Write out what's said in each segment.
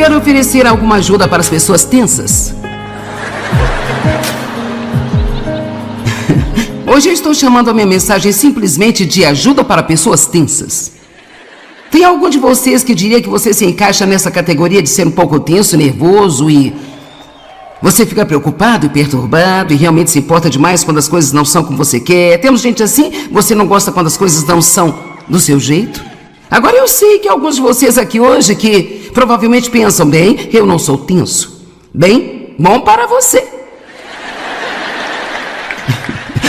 quer oferecer alguma ajuda para as pessoas tensas? Hoje eu estou chamando a minha mensagem simplesmente de ajuda para pessoas tensas. Tem algum de vocês que diria que você se encaixa nessa categoria de ser um pouco tenso, nervoso e... você fica preocupado e perturbado e realmente se importa demais quando as coisas não são como você quer? Temos gente assim? Você não gosta quando as coisas não são do seu jeito? Agora eu sei que alguns de vocês aqui hoje que provavelmente pensam, bem, eu não sou tenso. Bem, bom para você.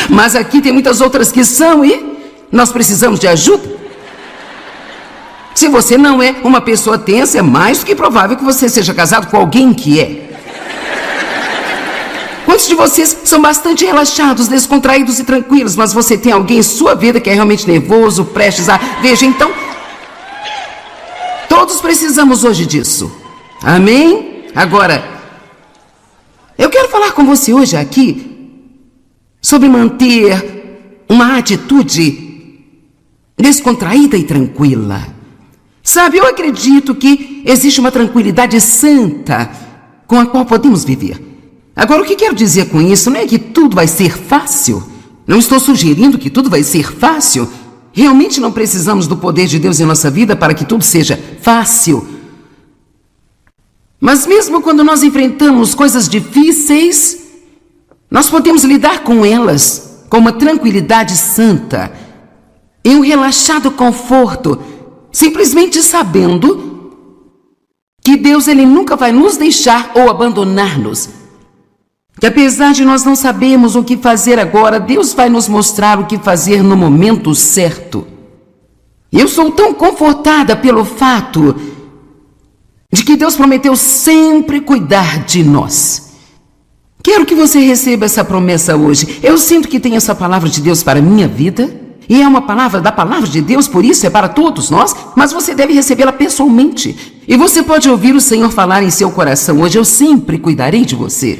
Mas aqui tem muitas outras que são e nós precisamos de ajuda. Se você não é uma pessoa tensa, é mais do que provável que você seja casado com alguém que é. Quantos de vocês são bastante relaxados, descontraídos e tranquilos, mas você tem alguém em sua vida que é realmente nervoso, prestes a... Veja, então, todos precisamos hoje disso. Amém? Agora, eu quero falar com você hoje aqui sobre manter uma atitude descontraída e tranquila. Sabe, eu acredito que existe uma tranquilidade santa com a qual podemos viver. Agora, o que quero dizer com isso não é que tudo vai ser fácil. Não estou sugerindo que tudo vai ser fácil. Realmente não precisamos do poder de Deus em nossa vida para que tudo seja fácil. Mas mesmo quando nós enfrentamos coisas difíceis, nós podemos lidar com elas com uma tranquilidade santa e um relaxado conforto, simplesmente sabendo que Deus ele nunca vai nos deixar ou abandonar-nos. Que apesar de nós não sabermos o que fazer agora, Deus vai nos mostrar o que fazer no momento certo. Eu sou tão confortada pelo fato de que Deus prometeu sempre cuidar de nós. Quero que você receba essa promessa hoje. Eu sinto que tem essa palavra de Deus para a minha vida. E é uma palavra da palavra de Deus, por isso é para todos nós, mas você deve recebê-la pessoalmente. E você pode ouvir o Senhor falar em seu coração hoje: eu sempre cuidarei de você.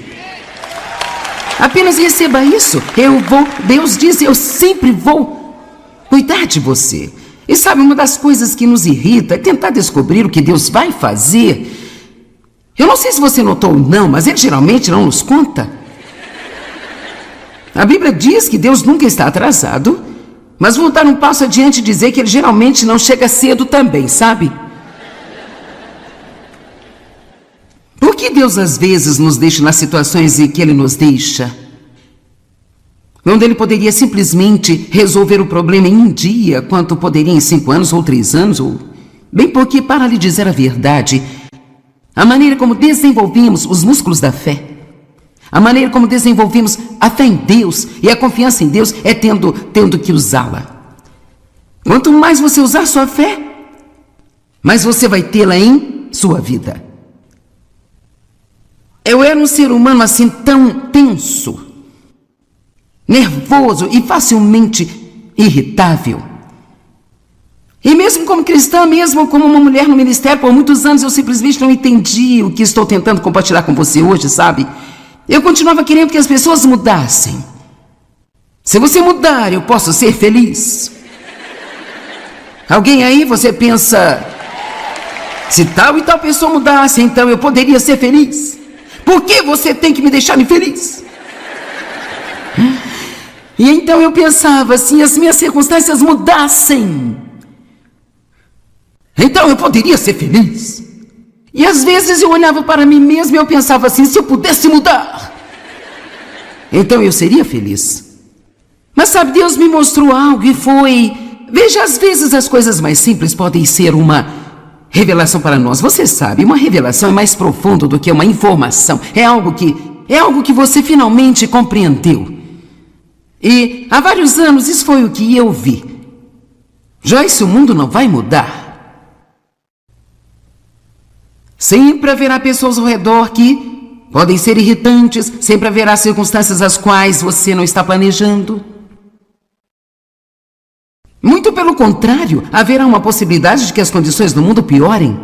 Apenas receba isso. Deus diz, eu sempre vou cuidar de você. E sabe, uma das coisas que nos irrita é tentar descobrir o que Deus vai fazer. Eu não sei se você notou ou não, mas Ele geralmente não nos conta. A Bíblia diz que Deus nunca está atrasado, mas vou dar um passo adiante e dizer que Ele geralmente não chega cedo também, sabe? Por que Deus às vezes nos deixa nas situações em que Ele nos deixa? Onde Ele poderia simplesmente resolver o problema em um dia, quanto poderia em 5 anos ou 3 anos, ou... Bem, porque, para lhe dizer a verdade, a maneira como desenvolvemos os músculos da fé, a maneira como desenvolvemos a fé em Deus e a confiança em Deus é tendo que usá-la. Quanto mais você usar sua fé, mais você vai tê-la em sua vida. Eu era um ser humano assim tão tenso, nervoso e facilmente irritável. E mesmo como cristã, mesmo como uma mulher no ministério, por muitos anos eu simplesmente não entendi o que estou tentando compartilhar com você hoje, sabe? Eu continuava querendo que as pessoas mudassem. Se você mudar, eu posso ser feliz. Alguém aí, você pensa, se tal e tal pessoa mudasse, então eu poderia ser feliz. Por que você tem que me deixar infeliz? E então eu pensava, se as minhas circunstâncias mudassem, então eu poderia ser feliz. E às vezes eu olhava para mim mesmo e eu pensava assim, se eu pudesse mudar, então eu seria feliz. Mas sabe, Deus me mostrou algo e foi... Veja, às vezes as coisas mais simples podem ser uma revelação para nós. Você sabe, uma revelação é mais profundo do que uma informação. É algo que você finalmente compreendeu. E há vários anos isso foi o que eu vi. Joyce, o mundo não vai mudar. Sempre haverá pessoas ao redor que podem ser irritantes, sempre haverá circunstâncias as quais você não está planejando. Muito pelo contrário, haverá uma possibilidade de que as condições do mundo piorem.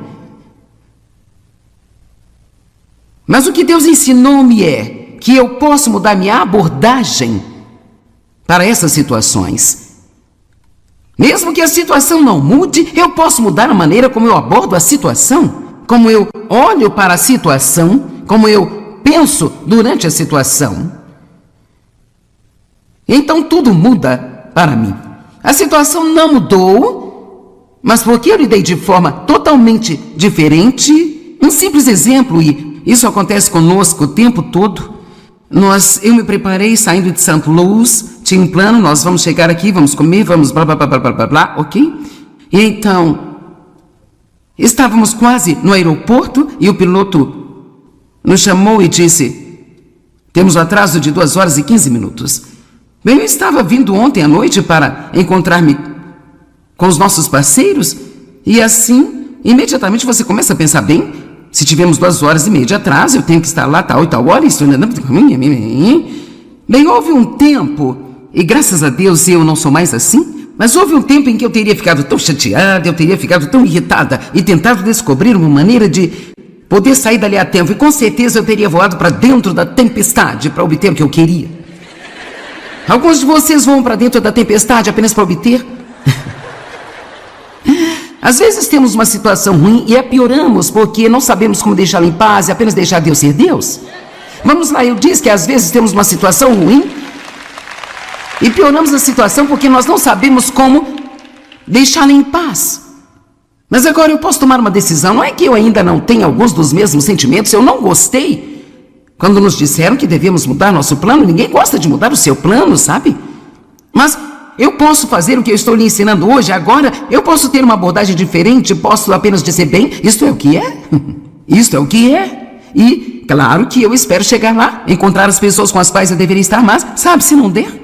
Mas o que Deus ensinou-me é que eu posso mudar minha abordagem para essas situações. Mesmo que a situação não mude, eu posso mudar a maneira como eu abordo a situação. como eu olho para a situação, como eu penso durante a situação, então tudo muda para mim. A situação não mudou, mas porque eu lidei de forma totalmente diferente. Um simples exemplo, e isso acontece conosco o tempo todo. Eu me preparei saindo de St. Louis, tinha um plano, nós vamos chegar aqui, vamos comer, vamos blá, blá, blá, blá, blá, blá, ok? E então, estávamos quase no aeroporto e o piloto nos chamou e disse: temos um atraso de 2 horas e 15 minutos. Bem, eu estava vindo ontem à noite para encontrar-me com os nossos parceiros e assim, imediatamente você começa a pensar, bem, se tivemos 2 horas e meia de atraso, eu tenho que estar lá tal e tal hora, isso... Bem, houve um tempo, e graças a Deus eu não sou mais assim, mas houve um tempo em que eu teria ficado tão chateada, eu teria ficado tão irritada e tentado descobrir uma maneira de poder sair dali a tempo, e com certeza eu teria voado para dentro da tempestade para obter o que eu queria. Alguns de vocês vão para dentro da tempestade apenas para obter. Às vezes temos uma situação ruim e a pioramos porque não sabemos como deixá-la em paz e apenas deixar Deus ser Deus. Vamos lá, eu disse que às vezes temos uma situação ruim e pioramos a situação porque nós não sabemos como deixá-la em paz. Mas agora eu posso tomar uma decisão. Não é que eu ainda não tenha alguns dos mesmos sentimentos, eu não gostei. Quando nos disseram que devemos mudar nosso plano, ninguém gosta de mudar o seu plano, sabe? Mas eu posso fazer o que eu estou lhe ensinando hoje, agora eu posso ter uma abordagem diferente, posso apenas dizer, bem, isto é o que é, isto é o que é. E claro que eu espero chegar lá, encontrar as pessoas com as quais eu deveria estar, mas sabe, se não der,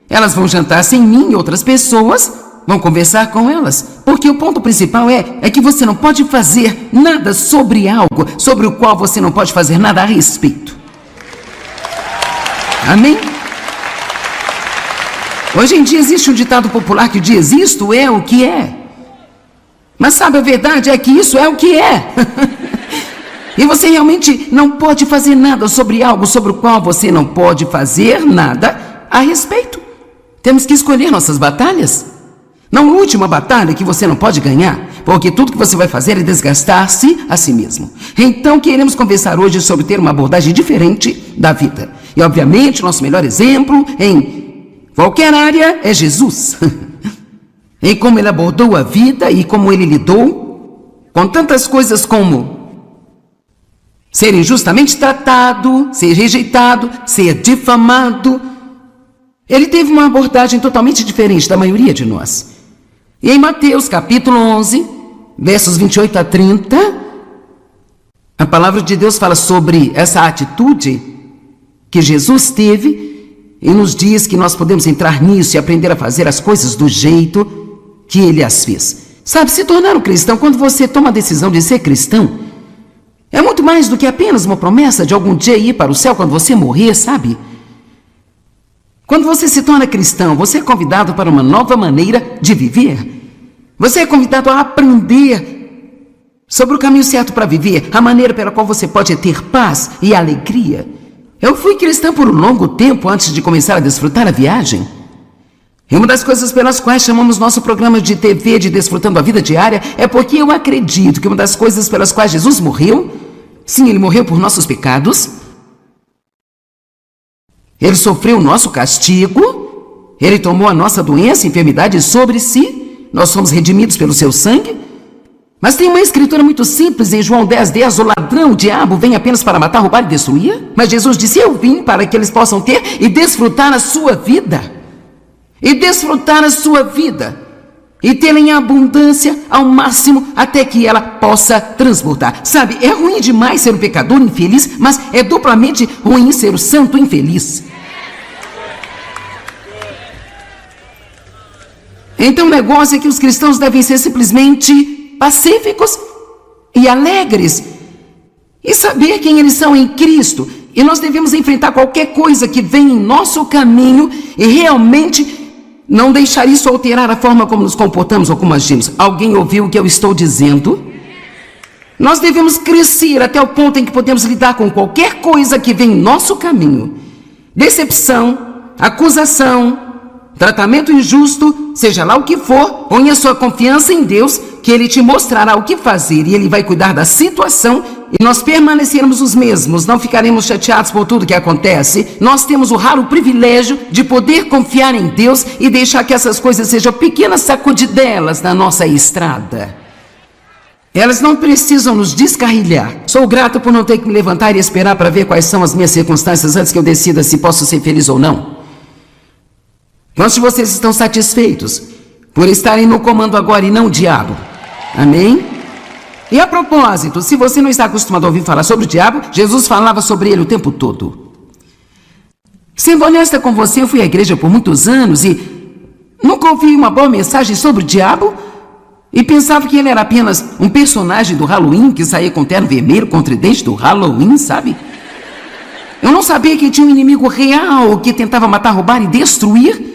elas vão jantar sem mim e outras pessoas vão conversar com elas. Porque o ponto principal é que você não pode fazer nada sobre algo sobre o qual você não pode fazer nada a respeito. Amém? Hoje em dia existe um ditado popular que diz: isto é o que é. Mas sabe, a verdade é que isso é o que é. E você realmente não pode fazer nada sobre algo sobre o qual você não pode fazer nada a respeito. Temos que escolher nossas batalhas. Não lute uma batalha que você não pode ganhar, porque tudo que você vai fazer é desgastar-se a si mesmo. Então queremos conversar hoje sobre ter uma abordagem diferente da vida. E obviamente nosso melhor exemplo em qualquer área é Jesus. Em como ele abordou a vida e como ele lidou com tantas coisas como ser injustamente tratado, ser rejeitado, ser difamado. Ele teve uma abordagem totalmente diferente da maioria de nós. E em Mateus capítulo 11, versos 28 a 30, a palavra de Deus fala sobre essa atitude que Jesus teve e nos diz que nós podemos entrar nisso e aprender a fazer as coisas do jeito que ele as fez. Sabe, se tornar um cristão, quando você toma a decisão de ser cristão, é muito mais do que apenas uma promessa de algum dia ir para o céu quando você morrer, sabe? Quando você se torna cristão, você é convidado para uma nova maneira de viver. Você é convidado a aprender sobre o caminho certo para viver, a maneira pela qual você pode ter paz e alegria. Eu fui cristão por um longo tempo antes de começar a desfrutar a viagem. E uma das coisas pelas quais chamamos nosso programa de TV de Desfrutando a Vida Diária é porque eu acredito que uma das coisas pelas quais Jesus morreu, sim, ele morreu por nossos pecados, ele sofreu o nosso castigo, ele tomou a nossa doença e enfermidade sobre si, nós somos redimidos pelo seu sangue. Mas tem uma escritura muito simples em João 10:10, o ladrão, o diabo, vem apenas para matar, roubar e destruir. Mas Jesus disse, eu vim para que eles possam ter e desfrutar a sua vida. E desfrutar a sua vida. E tê-la em abundância ao máximo até que ela possa transbordar. Sabe, é ruim demais ser um pecador infeliz, mas é duplamente ruim ser o santo infeliz. Então o negócio é que os cristãos devem ser simplesmente pacíficos e alegres e saber quem eles são em Cristo. E nós devemos enfrentar qualquer coisa que vem em nosso caminho e realmente não deixar isso alterar a forma como nos comportamos ou como agimos. Alguém ouviu o que eu estou dizendo? Nós devemos crescer até o ponto em que podemos lidar com qualquer coisa que vem em nosso caminho. Decepção, acusação, tratamento injusto, seja lá o que for, ponha sua confiança em Deus, que Ele te mostrará o que fazer e Ele vai cuidar da situação e nós permaneceremos os mesmos, não ficaremos chateados por tudo que acontece. Nós temos o raro privilégio de poder confiar em Deus e deixar que essas coisas sejam pequenas sacudidelas na nossa estrada. Elas não precisam nos descarrilhar. Sou grato por não ter que me levantar e esperar para ver quais são as minhas circunstâncias antes que eu decida se posso ser feliz ou não. Quantos de vocês estão satisfeitos por estarem no comando agora e não o diabo? Amém? E a propósito, se você não está acostumado a ouvir falar sobre o diabo, Jesus falava sobre ele o tempo todo. Sendo honesta com você, eu fui à igreja por muitos anos e nunca ouvi uma boa mensagem sobre o diabo e pensava que ele era apenas um personagem do Halloween que saía com terno vermelho com tridente do Halloween, sabe? Eu não sabia que tinha um inimigo real que tentava matar, roubar e destruir.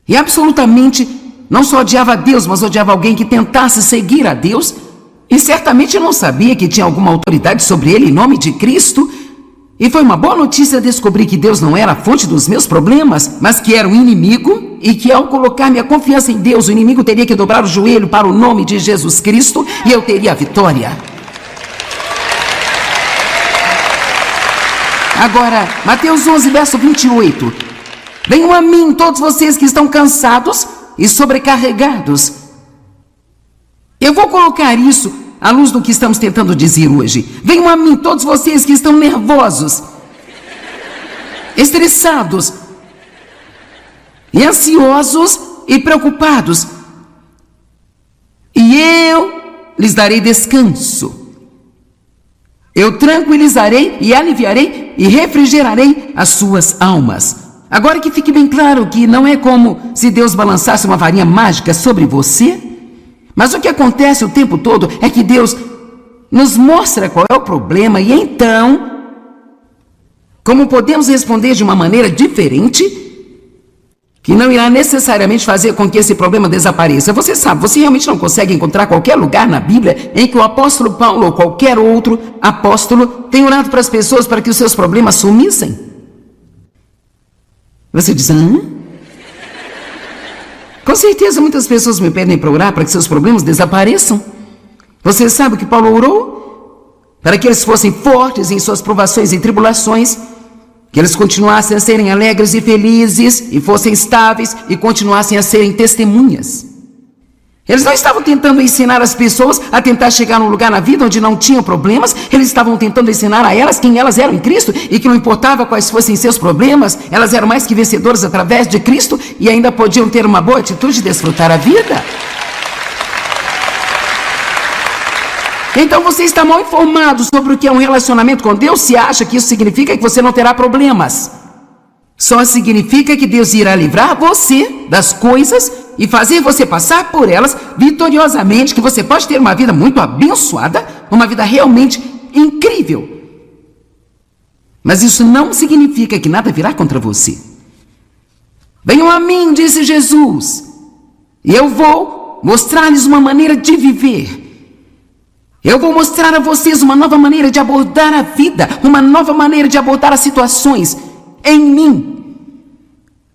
E absolutamente não só odiava a Deus, mas odiava alguém que tentasse seguir a Deus. E certamente não sabia que tinha alguma autoridade sobre ele em nome de Cristo. E foi uma boa notícia descobrir que Deus não era a fonte dos meus problemas, mas que era o inimigo e que ao colocar minha confiança em Deus, o inimigo teria que dobrar o joelho para o nome de Jesus Cristo e eu teria a vitória. Agora, Mateus 11, verso 28. Venham a mim todos vocês que estão cansados e sobrecarregados. Eu vou colocar isso à luz do que estamos tentando dizer hoje. Venham a mim todos vocês que estão nervosos, estressados, e ansiosos e preocupados. E eu lhes darei descanso. Eu tranquilizarei e aliviarei e refrigerarei as suas almas. Agora que fique bem claro que não é como se Deus balançasse uma varinha mágica sobre você, mas o que acontece o tempo todo é que Deus nos mostra qual é o problema e então, como podemos responder de uma maneira diferente, que não irá necessariamente fazer com que esse problema desapareça. Você sabe, você realmente não consegue encontrar qualquer lugar na Bíblia em que o apóstolo Paulo ou qualquer outro apóstolo tenha orado para as pessoas para que os seus problemas sumissem? Você diz, Com certeza muitas pessoas me pedem para orar para que seus problemas desapareçam. Você sabe o que Paulo orou? Para que eles fossem fortes em suas provações e tribulações, que eles continuassem a serem alegres e felizes, e fossem estáveis e continuassem a serem testemunhas. Eles não estavam tentando ensinar as pessoas a tentar chegar num lugar na vida onde não tinham problemas. Eles estavam tentando ensinar a elas quem elas eram em Cristo e que não importava quais fossem seus problemas, elas eram mais que vencedoras através de Cristo e ainda podiam ter uma boa atitude e desfrutar a vida. Então você está mal informado sobre o que é um relacionamento com Deus se acha que isso significa que você não terá problemas. Só significa que Deus irá livrar você das coisas e fazer você passar por elas vitoriosamente, que você pode ter uma vida muito abençoada, uma vida realmente incrível. Mas isso não significa que nada virá contra você. Venham a mim, disse Jesus, e eu vou mostrar-lhes uma maneira de viver. Eu vou mostrar a vocês uma nova maneira de abordar a vida, uma nova maneira de abordar as situações em mim,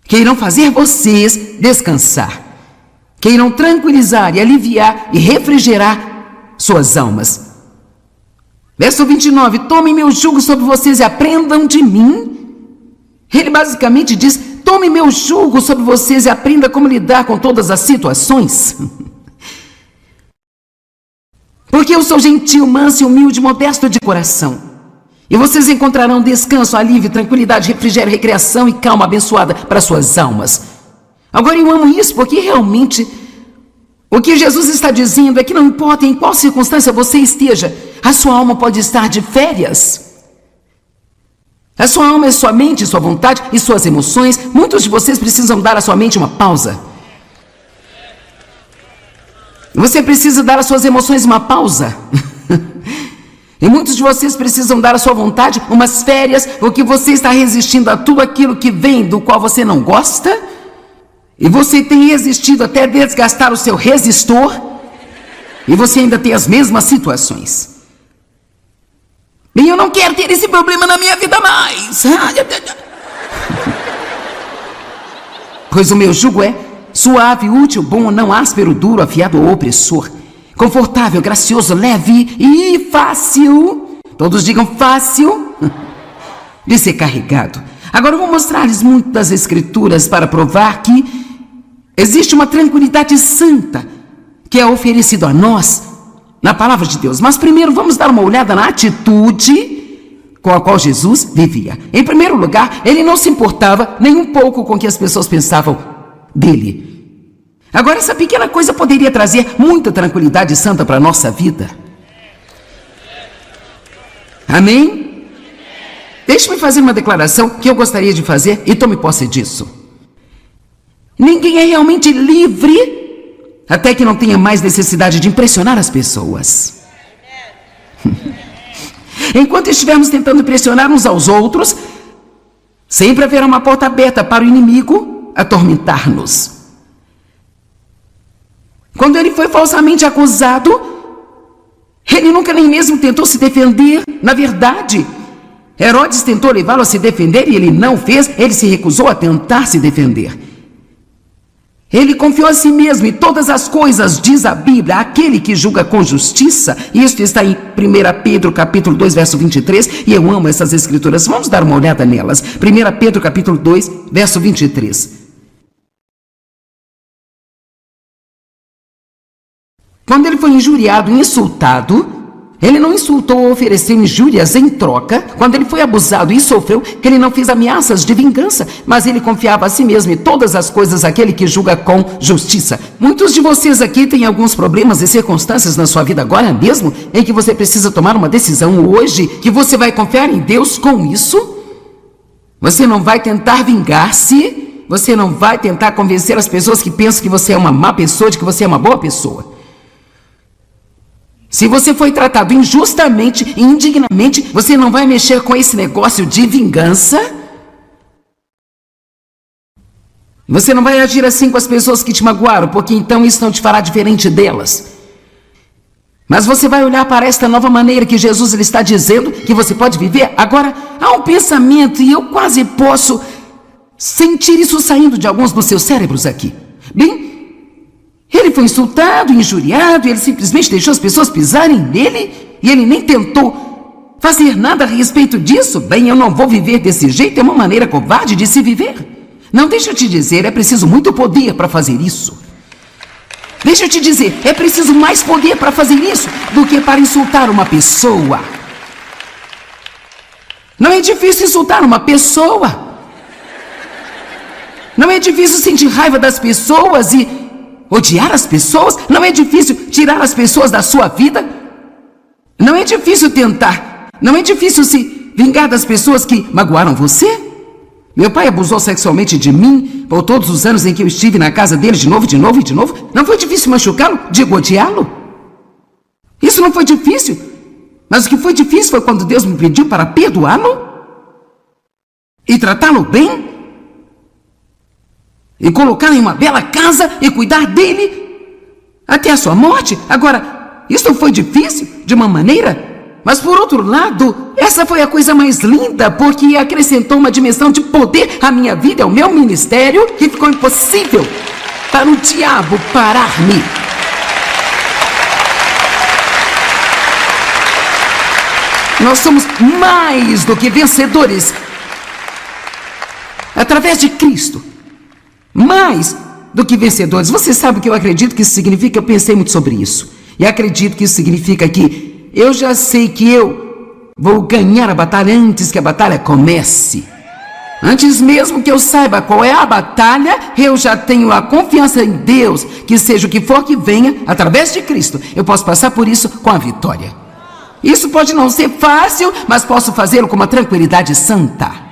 que irão fazer vocês descansar, que irão tranquilizar e aliviar e refrigerar suas almas. Verso 29, tomem meu jugo sobre vocês e aprendam de mim. Ele basicamente diz, tomem meu jugo sobre vocês e aprenda como lidar com todas as situações. Porque eu sou gentil, manso e humilde, modesto de coração. E vocês encontrarão descanso, alívio, tranquilidade, refrigério, recreação e calma abençoada para suas almas. Agora eu amo isso porque realmente o que Jesus está dizendo é que não importa em qual circunstância você esteja, a sua alma pode estar de férias. A sua alma é sua mente, sua vontade e suas emoções. Muitos de vocês precisam dar à sua mente uma pausa. Você precisa dar às suas emoções uma pausa. E muitos de vocês precisam dar à sua vontade umas férias, porque você está resistindo a tudo aquilo que vem do qual você não gosta. E você tem resistido até desgastar o seu resistor. E você ainda tem as mesmas situações. Bem, eu não quero ter esse problema na minha vida mais. Pois o meu jugo é suave, útil, bom, não áspero, duro, afiado ou opressor. confortável, gracioso, leve e fácil. Todos digam fácil de ser carregado. Agora eu vou mostrar-lhes muito das Escrituras para provar que existe uma tranquilidade santa que é oferecido a nós na palavra de Deus. Mas primeiro vamos dar uma olhada na atitude com a qual Jesus vivia. Em primeiro lugar, ele não se importava nem um pouco com o que as pessoas pensavam dele. Agora, essa pequena coisa poderia trazer muita tranquilidade santa para a nossa vida. Amém? Deixe-me fazer uma declaração que eu gostaria de fazer e tome posse disso. Ninguém é realmente livre até que não tenha mais necessidade de impressionar as pessoas. Enquanto estivermos tentando impressionar uns aos outros, sempre haverá uma porta aberta para o inimigo atormentar-nos. Quando ele foi falsamente acusado, ele nunca nem mesmo tentou se defender. Na verdade, Herodes tentou levá-lo a se defender e ele não fez. Ele se recusou a tentar se defender. Ele confiou a si mesmo em todas as coisas, diz a Bíblia, aquele que julga com justiça. Isto está em 1 Pedro capítulo 2, verso 23, e eu amo essas escrituras. Vamos dar uma olhada nelas. 1 Pedro capítulo 2, verso 23. Quando ele foi injuriado e insultado, ele não insultou ou ofereceu injúrias em troca. Quando ele foi abusado e sofreu, ele não fez ameaças de vingança, mas ele confiava a si mesmo em todas as coisas aquele que julga com justiça. Muitos de vocês aqui têm alguns problemas e circunstâncias na sua vida agora mesmo, em que você precisa tomar uma decisão hoje, que você vai confiar em Deus com isso. Você não vai tentar vingar-se, você não vai tentar convencer as pessoas que pensam que você é uma má pessoa, de que você é uma boa pessoa. Se você foi tratado injustamente e indignamente, você não vai mexer com esse negócio de vingança. Você não vai agir assim com as pessoas que te magoaram, porque então isso não te fará diferente delas. Mas você vai olhar para esta nova maneira que Jesus ele está dizendo que você pode viver. Agora, há um pensamento, e eu quase posso sentir isso saindo de alguns dos seus cérebros aqui. Bem, ele foi insultado, injuriado, e ele simplesmente deixou as pessoas pisarem nele, e ele nem tentou fazer nada a respeito disso. Bem, eu não vou viver desse jeito, é uma maneira covarde de se viver. Não, deixa eu te dizer, é preciso muito poder para fazer isso. Deixa eu te dizer, é preciso mais poder para fazer isso do que para insultar uma pessoa. Não é difícil insultar uma pessoa. Não é difícil sentir raiva das pessoas e odiar as pessoas. Não é difícil tirar as pessoas da sua vida. Não é difícil tentar. Não é difícil se vingar das pessoas que magoaram você. Meu pai abusou sexualmente de mim por todos os anos em que eu estive na casa dele de novo. Não foi difícil machucá-lo? Digo, odiá-lo? Isso não foi difícil. Mas o que foi difícil foi quando Deus me pediu para perdoá-lo e tratá-lo bem e colocá-lo em uma bela casa e cuidar dele até a sua morte. Agora, isso não foi difícil de uma maneira, mas por outro lado, essa foi a coisa mais linda, porque acrescentou uma dimensão de poder à minha vida, ao meu ministério, que ficou impossível para o diabo parar-me. Nós somos mais do que vencedores através de Cristo. Mais do que vencedores. Você sabe o que eu acredito que isso significa? Eu pensei muito sobre isso. E acredito que isso significa que eu já sei que eu vou ganhar a batalha antes que a batalha comece. Antes mesmo que eu saiba qual é a batalha, eu já tenho a confiança em Deus, que seja o que for que venha, através de Cristo, eu posso passar por isso com a vitória. Isso pode não ser fácil, mas posso fazê-lo com uma tranquilidade santa.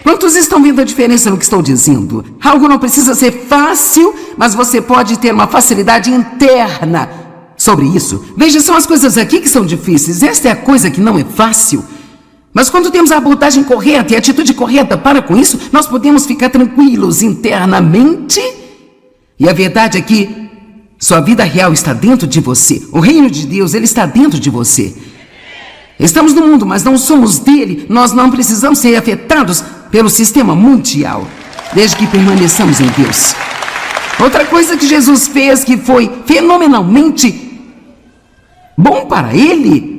Quantos estão vendo a diferença no que estou dizendo? Algo não precisa ser fácil, mas você pode ter uma facilidade interna sobre isso. Veja, são as coisas aqui que são difíceis. Esta é a coisa que não é fácil. Mas quando temos a abordagem correta e a atitude correta para com isso, nós podemos ficar tranquilos internamente. E a verdade é que sua vida real está dentro de você. O reino de Deus, ele está dentro de você. Estamos no mundo, mas não somos dele. Nós não precisamos ser afetados pelo sistema mundial, desde que permaneçamos em Deus. Outra coisa que Jesus fez que foi fenomenalmente bom para ele.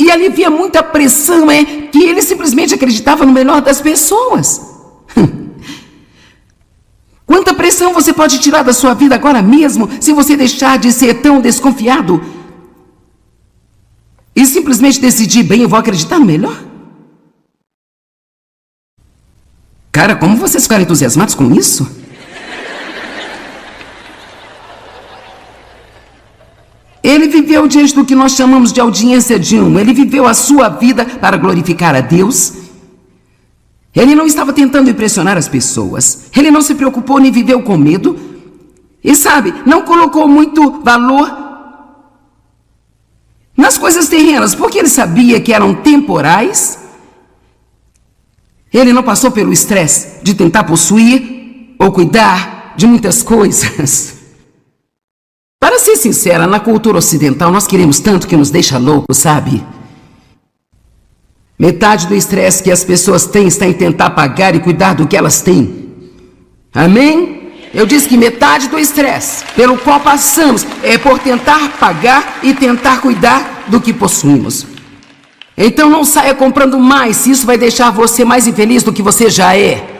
E alivia muita pressão, que ele simplesmente acreditava no melhor das pessoas. Quanta pressão você pode tirar da sua vida agora mesmo, se você deixar de ser tão desconfiado e simplesmente decidir, bem, eu vou acreditar no melhor? Cara, como vocês ficaram entusiasmados com isso? Ele viveu diante do que nós chamamos de audiência de um. Ele viveu a sua vida para glorificar a Deus. Ele não estava tentando impressionar as pessoas. Ele não se preocupou nem viveu com medo. E sabe, não colocou muito valor nas coisas terrenas, porque ele sabia que eram temporais. Ele não passou pelo estresse de tentar possuir ou cuidar de muitas coisas. Para ser sincera, na cultura ocidental nós queremos tanto que nos deixa louco, sabe? Metade do estresse que as pessoas têm está em tentar pagar e cuidar do que elas têm. Amém? Eu disse que metade do estresse pelo qual passamos é por tentar pagar e tentar cuidar do que possuímos. Então não saia comprando mais, se isso vai deixar você mais infeliz do que você já é.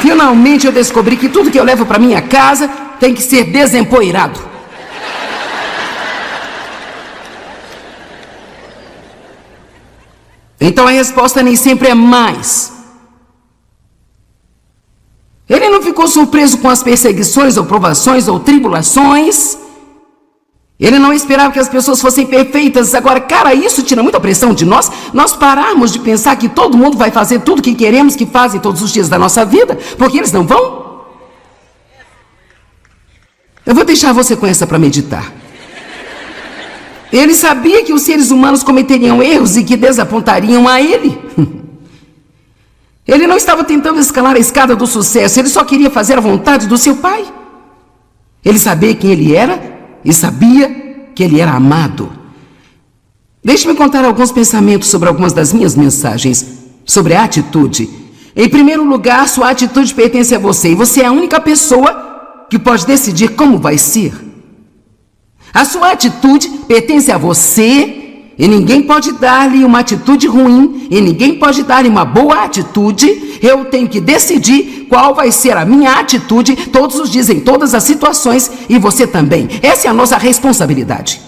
Finalmente eu descobri que tudo que eu levo para minha casa tem que ser desempoeirado. Então a resposta nem sempre é mais. Ele não ficou surpreso com as perseguições ou provações ou tribulações. Ele não esperava que as pessoas fossem perfeitas. Agora, cara, isso tira muita pressão de nós. Nós pararmos de pensar que todo mundo vai fazer tudo o que queremos que fazem todos os dias da nossa vida, porque eles não vão. Eu vou deixar você com essa para meditar. Ele sabia que os seres humanos cometeriam erros e que desapontariam a ele. Ele não estava tentando escalar a escada do sucesso, ele só queria fazer a vontade do seu pai. Ele sabia quem ele era e sabia que ele era amado. Deixe-me contar alguns pensamentos sobre algumas das minhas mensagens, sobre a atitude. Em primeiro lugar, sua atitude pertence a você, e você é a única pessoa que pode decidir como vai ser. A sua atitude pertence a você, e ninguém pode dar-lhe uma atitude ruim, e ninguém pode dar-lhe uma boa atitude. Eu tenho que decidir qual vai ser a minha atitude todos os dias, em todas as situações, e você também. Essa é a nossa responsabilidade.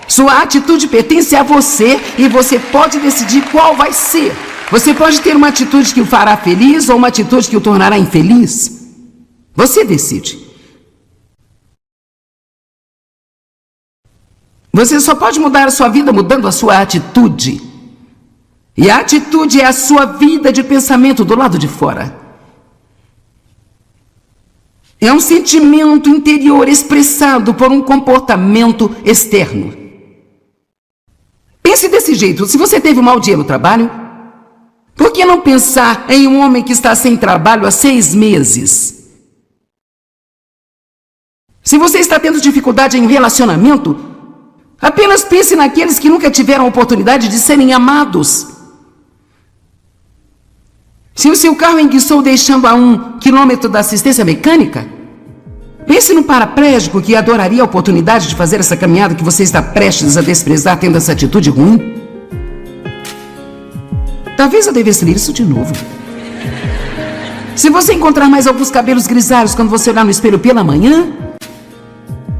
Sua atitude pertence a você, e você pode decidir qual vai ser. Você pode ter uma atitude que o fará feliz, ou uma atitude que o tornará infeliz. Você decide. Você só pode mudar a sua vida mudando a sua atitude. E a atitude é a sua vida de pensamento do lado de fora. É um sentimento interior expressado por um comportamento externo. Pense desse jeito. Se você teve um mau dia no trabalho, por que não pensar em um homem que está sem trabalho há 6 meses? Se você está tendo dificuldade em um relacionamento, apenas pense naqueles que nunca tiveram a oportunidade de serem amados. Se o seu carro enguiçou deixando a 1 quilômetro da assistência mecânica, pense no paraplégico que adoraria a oportunidade de fazer essa caminhada que você está prestes a desprezar tendo essa atitude ruim. Talvez eu devesse ler isso de novo. Se você encontrar mais alguns cabelos grisalhos quando você olhar no espelho pela manhã,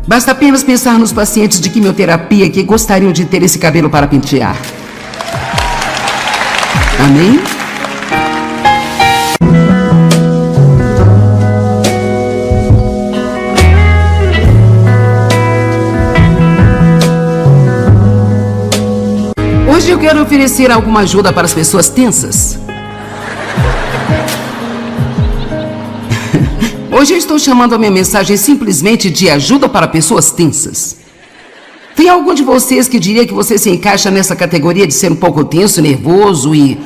basta apenas pensar nos pacientes de quimioterapia que gostariam de ter esse cabelo para pentear. Amém? Hoje eu quero oferecer alguma ajuda para as pessoas tensas. Hoje eu estou chamando a minha mensagem simplesmente de ajuda para pessoas tensas. Tem algum de vocês que diria que você se encaixa nessa categoria de ser um pouco tenso, nervoso e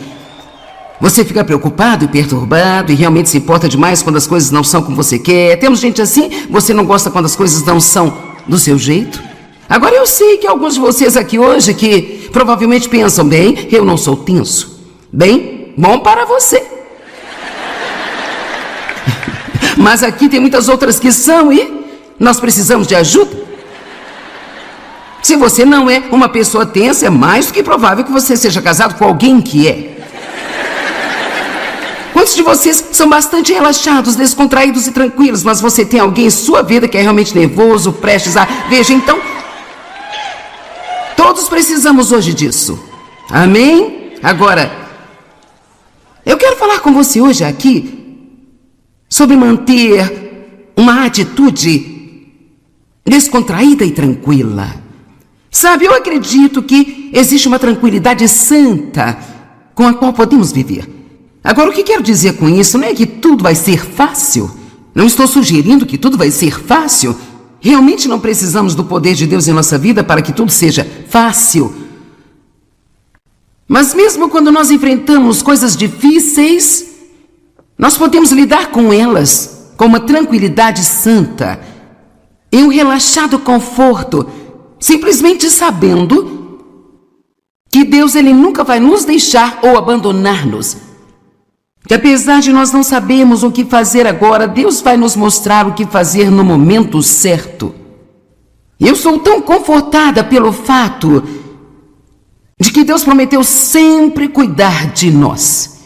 você fica preocupado e perturbado e realmente se importa demais quando as coisas não são como você quer? Temos gente assim? Você não gosta quando as coisas não são do seu jeito? Agora eu sei que alguns de vocês aqui hoje que provavelmente pensam, bem, eu não sou tenso. Bem, bom para você. Mas aqui tem muitas outras que são e nós precisamos de ajuda. Se você não é uma pessoa tensa, é mais do que provável que você seja casado com alguém que é. Quantos de vocês são bastante relaxados, descontraídos e tranquilos, mas você tem alguém em sua vida que é realmente nervoso, prestes a... Veja, então, todos precisamos hoje disso. Amém? Agora, eu quero falar com você hoje aqui sobre manter uma atitude descontraída e tranquila. Sabe, eu acredito que existe uma tranquilidade santa com a qual podemos viver. Agora, o que quero dizer com isso não é que tudo vai ser fácil. Não estou sugerindo que tudo vai ser fácil. Realmente não precisamos do poder de Deus em nossa vida para que tudo seja fácil. Mas mesmo quando nós enfrentamos coisas difíceis, nós podemos lidar com elas com uma tranquilidade santa e um relaxado conforto, simplesmente sabendo que Deus ele nunca vai nos deixar ou abandonar-nos. Que apesar de nós não sabermos o que fazer agora, Deus vai nos mostrar o que fazer no momento certo. Eu sou tão confortada pelo fato de que Deus prometeu sempre cuidar de nós.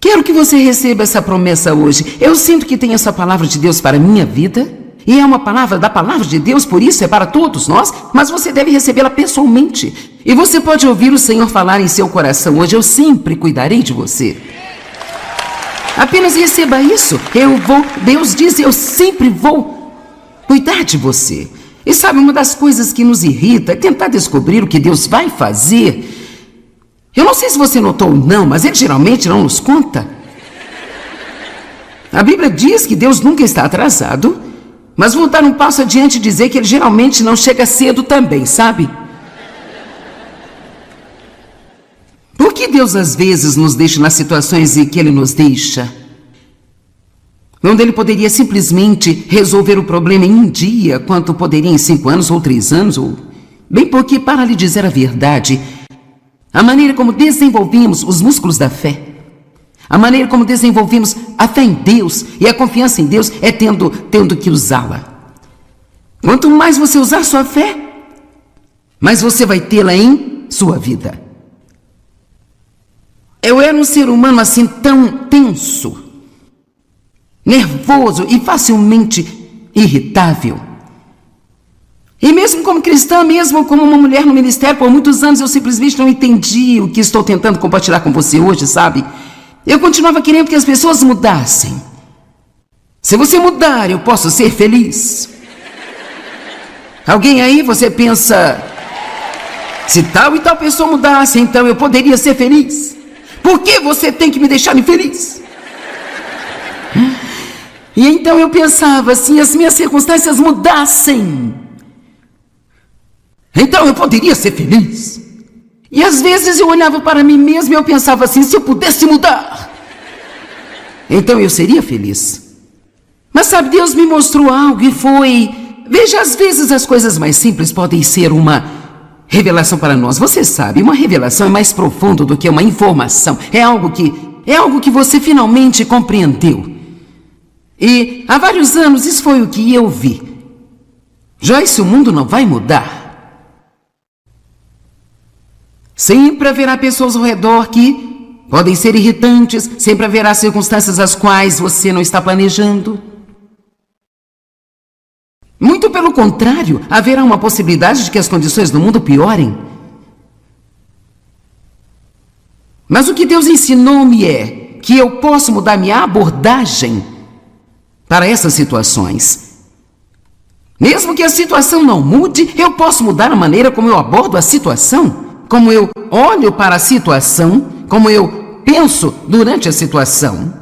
Quero que você receba essa promessa hoje. Eu sinto que tem essa palavra de Deus para a minha vida, e é uma palavra da palavra de Deus, por isso é para todos nós, mas você deve recebê-la pessoalmente. E você pode ouvir o Senhor falar em seu coração hoje: eu sempre cuidarei de você. Apenas receba isso. Deus diz: eu sempre vou cuidar de você. E sabe, uma das coisas que nos irrita é tentar descobrir o que Deus vai fazer. Eu não sei se você notou ou não, mas Ele geralmente não nos conta. A Bíblia diz que Deus nunca está atrasado, mas vou dar um passo adiante e dizer que Ele geralmente não chega cedo também, sabe? Por que Deus às vezes nos deixa nas situações em que Ele nos deixa? Onde Ele poderia simplesmente resolver o problema em um dia, quanto poderia em 5 anos ou 3 anos, ou... Bem porque, para lhe dizer a verdade, a maneira como desenvolvemos os músculos da fé, a maneira como desenvolvemos a fé em Deus e a confiança em Deus é tendo que usá-la. Quanto mais você usar sua fé, mais você vai tê-la em sua vida. Eu era um ser humano assim tão tenso, nervoso e facilmente irritável. E mesmo como cristã, mesmo como uma mulher no ministério, por muitos anos eu simplesmente não entendi o que estou tentando compartilhar com você hoje, sabe? Eu continuava querendo que as pessoas mudassem. Se você mudar, eu posso ser feliz. Alguém aí, você pensa, se tal e tal pessoa mudasse, então eu poderia ser feliz. Por que você tem que me deixar infeliz? E então eu pensava, se as minhas circunstâncias mudassem, então eu poderia ser feliz. E às vezes eu olhava para mim mesmo e eu pensava assim, se eu pudesse mudar, então eu seria feliz. Mas sabe, Deus me mostrou algo e foi... Veja, às vezes as coisas mais simples podem ser uma revelação para nós. Você sabe, uma revelação é mais profundo do que uma informação. É algo que você finalmente compreendeu. E há vários anos isso foi o que eu vi. Joyce, o mundo não vai mudar. Sempre haverá pessoas ao redor que podem ser irritantes, sempre haverá circunstâncias as quais você não está planejando. Muito pelo contrário, haverá uma possibilidade de que as condições do mundo piorem. Mas o que Deus ensinou-me é que eu posso mudar minha abordagem para essas situações. Mesmo que a situação não mude, eu posso mudar a maneira como eu abordo a situação, como eu olho para a situação, como eu penso durante a situação.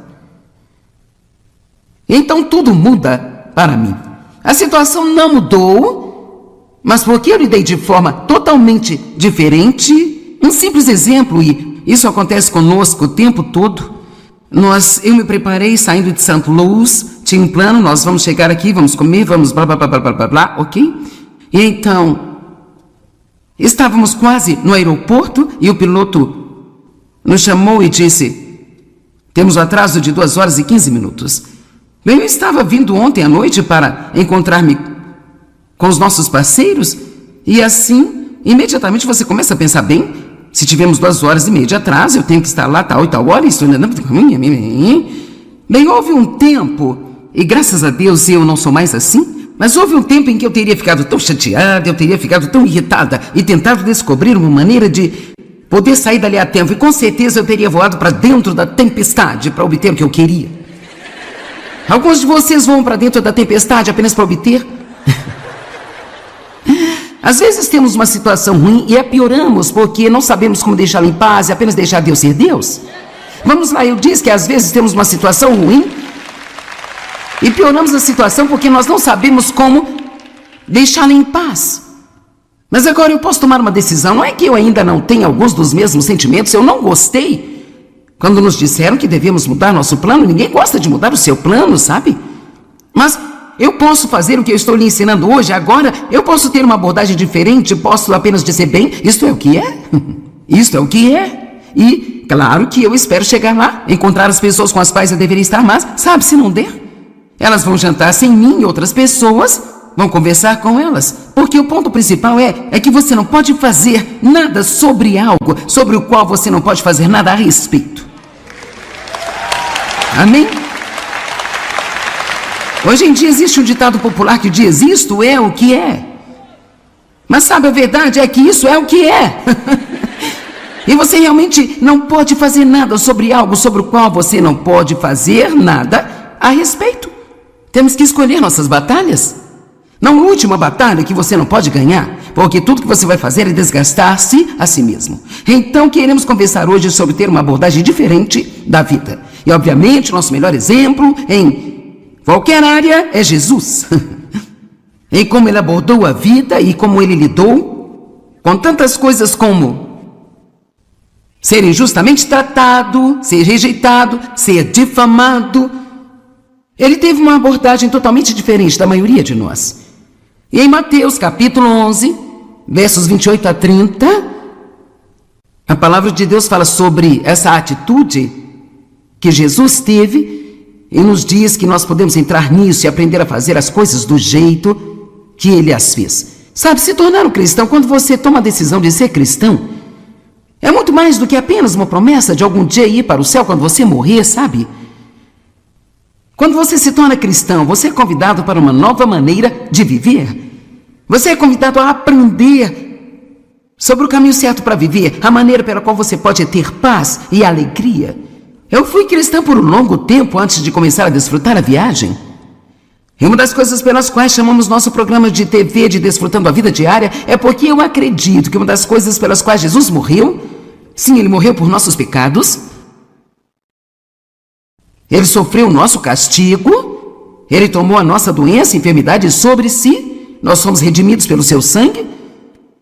Então tudo muda para mim. A situação não mudou, mas porque eu lidei de forma totalmente diferente. Um simples exemplo, e isso acontece conosco o tempo todo. Eu me preparei saindo de St. Louis, tinha um plano, nós vamos chegar aqui, vamos comer, vamos blá blá blá blá blá blá, ok? E então, estávamos quase no aeroporto e o piloto nos chamou e disse, temos um atraso de 2 horas e 15 minutos. Bem, eu estava vindo ontem à noite para encontrar-me com os nossos parceiros e assim, imediatamente você começa a pensar, bem, se tivemos 2h30 de atraso, eu tenho que estar lá tal e tal hora, isso ainda não... Bem, houve um tempo, e graças a Deus eu não sou mais assim, mas houve um tempo em que eu teria ficado tão chateada, eu teria ficado tão irritada e tentado descobrir uma maneira de poder sair dali a tempo, e com certeza eu teria voado para dentro da tempestade para obter o que eu queria. Alguns de vocês vão para dentro da tempestade apenas para obter. Às vezes temos uma situação ruim e a pioramos porque não sabemos como deixá-la em paz e apenas deixar Deus ser Deus. Vamos lá, eu disse que às vezes temos uma situação ruim e pioramos a situação porque nós não sabemos como deixá-la em paz. Mas agora eu posso tomar uma decisão. Não é que eu ainda não tenha alguns dos mesmos sentimentos, eu não gostei. Quando nos disseram que devemos mudar nosso plano, ninguém gosta de mudar o seu plano, sabe? Mas eu posso fazer o que eu estou lhe ensinando hoje. Agora eu posso ter uma abordagem diferente, posso apenas dizer, bem, isto é o que é, isto é o que é. E claro que eu espero chegar lá, encontrar as pessoas com as quais eu deveria estar, mas sabe, se não der, elas vão jantar sem mim e outras pessoas vão conversar com elas. Porque o ponto principal é que você não pode fazer nada sobre algo sobre o qual você não pode fazer nada a respeito. Amém? Hoje em dia existe um ditado popular que diz, isto é o que é. Mas sabe, a verdade é que isso é o que é. E você realmente não pode fazer nada sobre algo sobre o qual você não pode fazer nada a respeito. Temos que escolher nossas batalhas. Não lute uma batalha que você não pode ganhar, porque tudo que você vai fazer é desgastar-se a si mesmo. Então queremos conversar hoje sobre ter uma abordagem diferente da vida. E obviamente nosso melhor exemplo em qualquer área é Jesus. Em como ele abordou a vida e como ele lidou com tantas coisas como ser injustamente tratado, ser rejeitado, ser difamado. Ele teve uma abordagem totalmente diferente da maioria de nós. E em Mateus capítulo 11, versos 28 a 30, a palavra de Deus fala sobre essa atitude que Jesus teve e nos diz que nós podemos entrar nisso e aprender a fazer as coisas do jeito que ele as fez. Sabe, se tornar um cristão, quando você toma a decisão de ser cristão, é muito mais do que apenas uma promessa de algum dia ir para o céu quando você morrer, sabe? Quando você se torna cristão, você é convidado para uma nova maneira de viver. Você é convidado a aprender sobre o caminho certo para viver, a maneira pela qual você pode ter paz e alegria. Eu fui cristã por um longo tempo antes de começar a desfrutar a viagem. E uma das coisas pelas quais chamamos nosso programa de TV de Desfrutando a Vida Diária é porque eu acredito que uma das coisas pelas quais Jesus morreu, sim, ele morreu por nossos pecados, ele sofreu o nosso castigo, ele tomou a nossa doença e enfermidade sobre si, nós somos redimidos pelo seu sangue.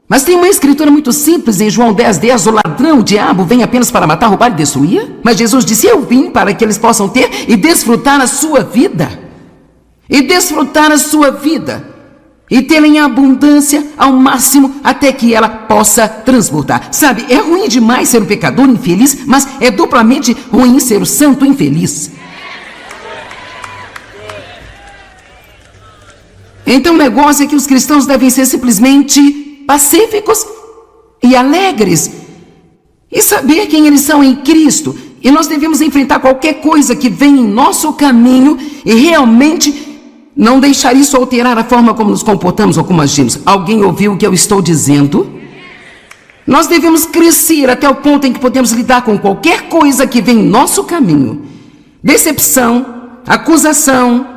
Mas tem uma escritura muito simples em João 10:10, o ladrão, o diabo, vem apenas para matar, roubar e destruir. Mas Jesus disse, eu vim para que eles possam ter e desfrutar a sua vida. E desfrutar a sua vida. E tê-la em abundância ao máximo até que ela possa transbordar. Sabe, é ruim demais ser um pecador infeliz, mas é duplamente ruim ser o santo infeliz. Então o negócio é que os cristãos devem ser simplesmente pacíficos e alegres e saber quem eles são em Cristo. E nós devemos enfrentar qualquer coisa que vem em nosso caminho e realmente não deixar isso alterar a forma como nos comportamos ou como agimos. Alguém ouviu o que eu estou dizendo? Nós devemos crescer até o ponto em que podemos lidar com qualquer coisa que vem em nosso caminho. Decepção, acusação,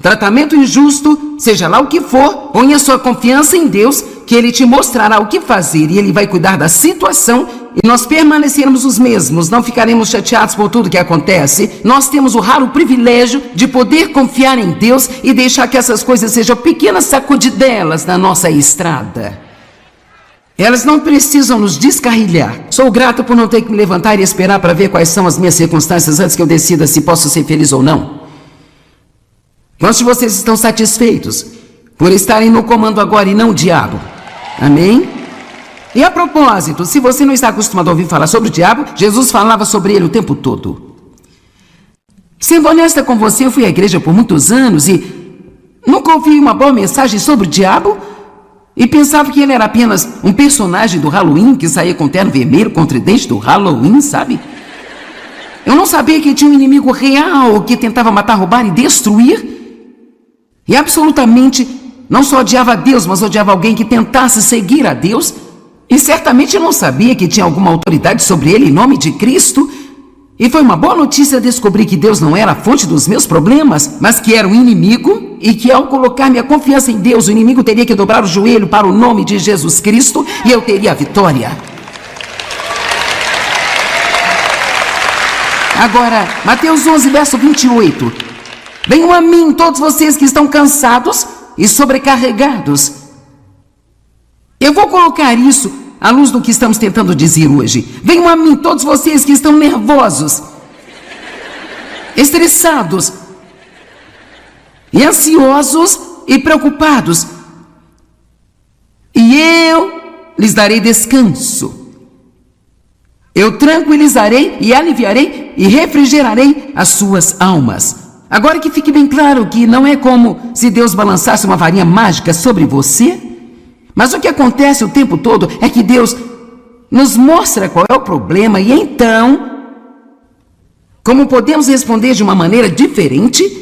tratamento injusto, seja lá o que for, ponha sua confiança em Deus, que Ele te mostrará o que fazer e Ele vai cuidar da situação e nós permanecermos os mesmos, não ficaremos chateados por tudo que acontece. Nós temos o raro privilégio de poder confiar em Deus e deixar que essas coisas sejam pequenas sacudidelas na nossa estrada. Elas não precisam nos descarrilhar. Sou grato por não ter que me levantar e esperar para ver quais são as minhas circunstâncias antes que eu decida se posso ser feliz ou não. Quantos de vocês estão satisfeitos por estarem no comando agora e não o diabo? Amém? E a propósito, se você não está acostumado a ouvir falar sobre o diabo, Jesus falava sobre ele o tempo todo. Sendo honesta com você, eu fui à igreja por muitos anos e nunca ouvi uma boa mensagem sobre o diabo e pensava que ele era apenas um personagem do Halloween que saía com terno vermelho com tridente do Halloween, sabe? Eu não sabia que tinha um inimigo real que tentava matar, roubar e destruir. E absolutamente não só odiava a Deus, mas odiava alguém que tentasse seguir a Deus. E certamente não sabia que tinha alguma autoridade sobre ele em nome de Cristo. E foi uma boa notícia descobrir que Deus não era a fonte dos meus problemas, mas que era o inimigo, e que ao colocar minha confiança em Deus, o inimigo teria que dobrar o joelho para o nome de Jesus Cristo e eu teria a vitória. Agora, Mateus 11, verso 28. Venham a mim todos vocês que estão cansados e sobrecarregados. Eu vou colocar isso à luz do que estamos tentando dizer hoje. Venham a mim todos vocês que estão nervosos, estressados, e ansiosos e preocupados, e eu lhes darei descanso. Eu tranquilizarei e aliviarei e refrigerarei as suas almas. Agora que fique bem claro que não é como se Deus balançasse uma varinha mágica sobre você, mas o que acontece o tempo todo é que Deus nos mostra qual é o problema e então, como podemos responder de uma maneira diferente,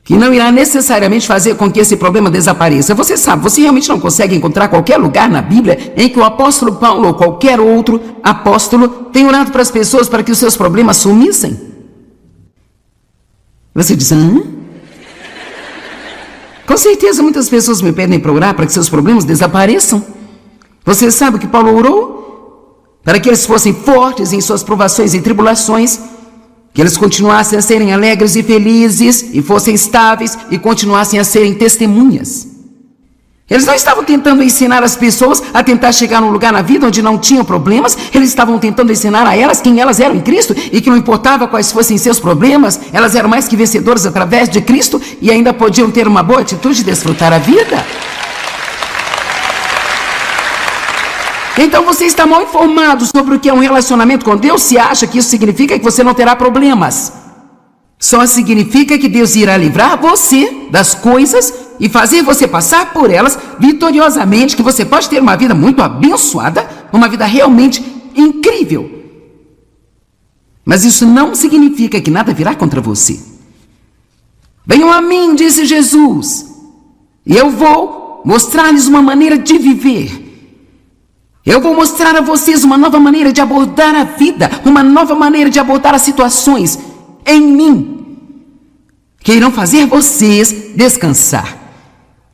que não irá necessariamente fazer com que esse problema desapareça. Você sabe, você realmente não consegue encontrar qualquer lugar na Bíblia em que o apóstolo Paulo ou qualquer outro apóstolo tenha orado para as pessoas para que os seus problemas sumissem. Você diz, Com certeza muitas pessoas me pedem para orar para que seus problemas desapareçam. Você sabe que Paulo orou? Para que eles fossem fortes em suas provações e tribulações, que eles continuassem a serem alegres e felizes, e fossem estáveis, e continuassem a serem testemunhas. Eles não estavam tentando ensinar as pessoas a tentar chegar num lugar na vida onde não tinham problemas. Eles estavam tentando ensinar a elas quem elas eram em Cristo e que não importava quais fossem seus problemas, elas eram mais que vencedoras através de Cristo e ainda podiam ter uma boa atitude e desfrutar a vida. Então você está mal informado sobre o que é um relacionamento com Deus se acha que isso significa que você não terá problemas. Só significa que Deus irá livrar você das coisas e fazer você passar por elas vitoriosamente, que você pode ter uma vida muito abençoada, uma vida realmente incrível. Mas isso não significa que nada virá contra você. Venham a mim, disse Jesus, e eu vou mostrar-lhes uma maneira de viver. Eu vou mostrar a vocês uma nova maneira de abordar a vida, uma nova maneira de abordar as situações em mim, que irão fazer vocês descansar,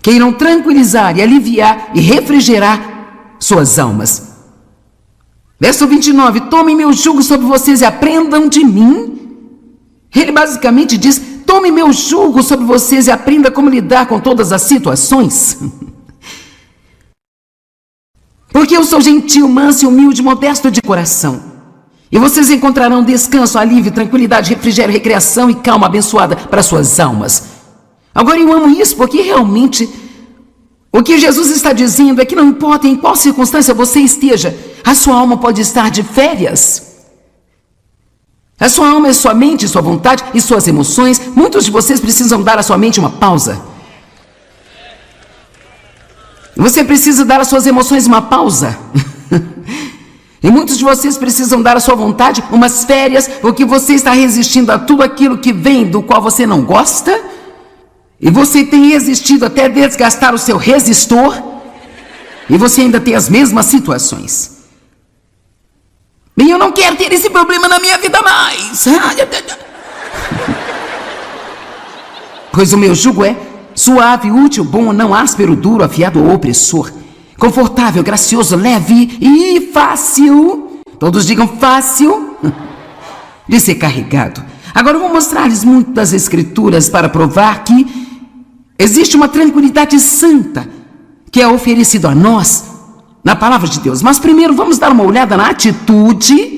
que irão tranquilizar e aliviar e refrigerar suas almas. Verso 29, tomem meu jugo sobre vocês e aprendam de mim. Ele basicamente diz, tome meu jugo sobre vocês e aprenda como lidar com todas as situações. Porque eu sou gentil, manso e humilde, modesto de coração. E vocês encontrarão descanso, alívio, tranquilidade, refrigério, recreação e calma abençoada para suas almas. Agora eu amo isso porque realmente o que Jesus está dizendo é que não importa em qual circunstância você esteja, a sua alma pode estar de férias. A sua alma é sua mente, sua vontade e suas emoções. Muitos de vocês precisam dar à sua mente uma pausa. Você precisa dar às suas emoções uma pausa. E muitos de vocês precisam dar à sua vontade umas férias, porque você está resistindo a tudo aquilo que vem do qual você não gosta. E você tem resistido até desgastar o seu resistor. E você ainda tem as mesmas situações. Bem, eu não quero ter esse problema na minha vida mais. Pois o meu jugo é suave, útil, bom, não áspero, duro, afiado ou opressor. Confortável, gracioso, leve e fácil. Todos digam fácil de ser carregado. Agora eu vou mostrar-lhes muito das Escrituras para provar que existe uma tranquilidade santa que é oferecida a nós na palavra de Deus. Mas primeiro vamos dar uma olhada na atitude